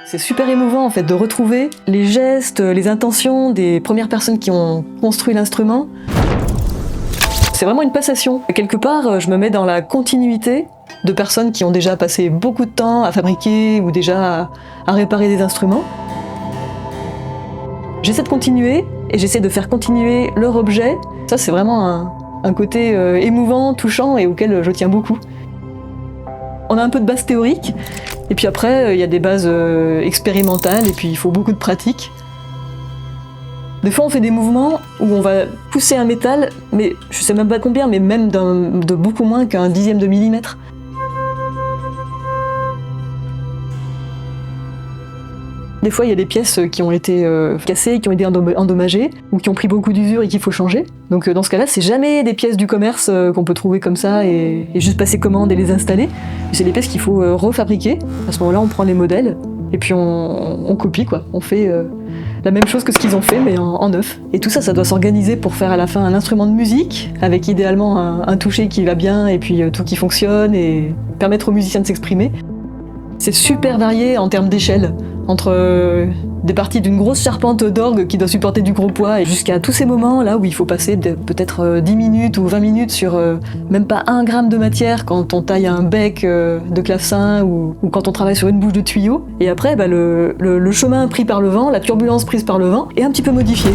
C'est super émouvant en fait de retrouver les gestes, les intentions des premières personnes qui ont construit l'instrument. C'est vraiment une passation. Quelque part, je me mets dans la continuité de personnes qui ont déjà passé beaucoup de temps à fabriquer ou déjà à réparer des instruments. J'essaie de continuer et j'essaie de faire continuer leur objet. Ça, c'est vraiment un côté émouvant, touchant et auquel je tiens beaucoup. On a un peu de base théorique, et puis après, il y a des bases expérimentales, et puis il faut beaucoup de pratique. Des fois, on fait des mouvements où on va pousser un métal, mais je sais même pas combien, mais même de beaucoup moins qu'un dixième de millimètre. Des fois, il y a des pièces qui ont été cassées, qui ont été endommagées, ou qui ont pris beaucoup d'usure et qu'il faut changer. Donc dans ce cas-là, c'est jamais des pièces du commerce qu'on peut trouver comme ça et juste passer commande et les installer. C'est des pièces qu'il faut refabriquer. À ce moment-là, on prend les modèles et puis on copie, quoi. On fait la même chose que ce qu'ils ont fait, mais en neuf. Et tout ça, ça doit s'organiser pour faire à la fin un instrument de musique, avec idéalement un toucher qui va bien et puis tout qui fonctionne et permettre aux musiciens de s'exprimer. C'est super varié en termes d'échelle, entre des parties d'une grosse charpente d'orgue qui doit supporter du gros poids et jusqu'à tous ces moments là où il faut passer peut-être 10 minutes ou 20 minutes sur même pas 1 gramme de matière quand on taille un bec de clavecin ou quand on travaille sur une bouche de tuyau. Et après, le chemin pris par le vent, la turbulence prise par le vent est un petit peu modifié.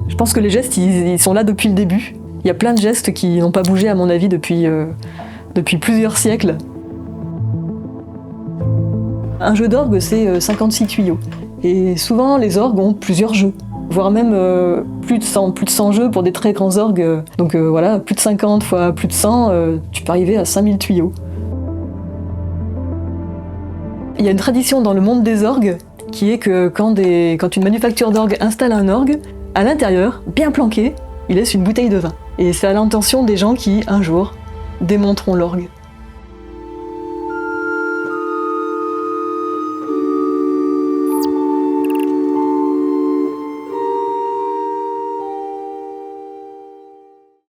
Je pense que les gestes, ils sont là depuis le début. Il y a plein de gestes qui n'ont pas bougé à mon avis depuis plusieurs siècles. Un jeu d'orgue, c'est 56 tuyaux. Et souvent, les orgues ont plusieurs jeux, voire même plus de 100 jeux pour des très grands orgues. Donc voilà, plus de 50 fois plus de 100, tu peux arriver à 5000 tuyaux. Il y a une tradition dans le monde des orgues qui est que quand une manufacture d'orgue installe un orgue, à l'intérieur, bien planqué, il laisse une bouteille de vin. Et c'est à l'intention des gens qui, un jour, démonteront l'orgue.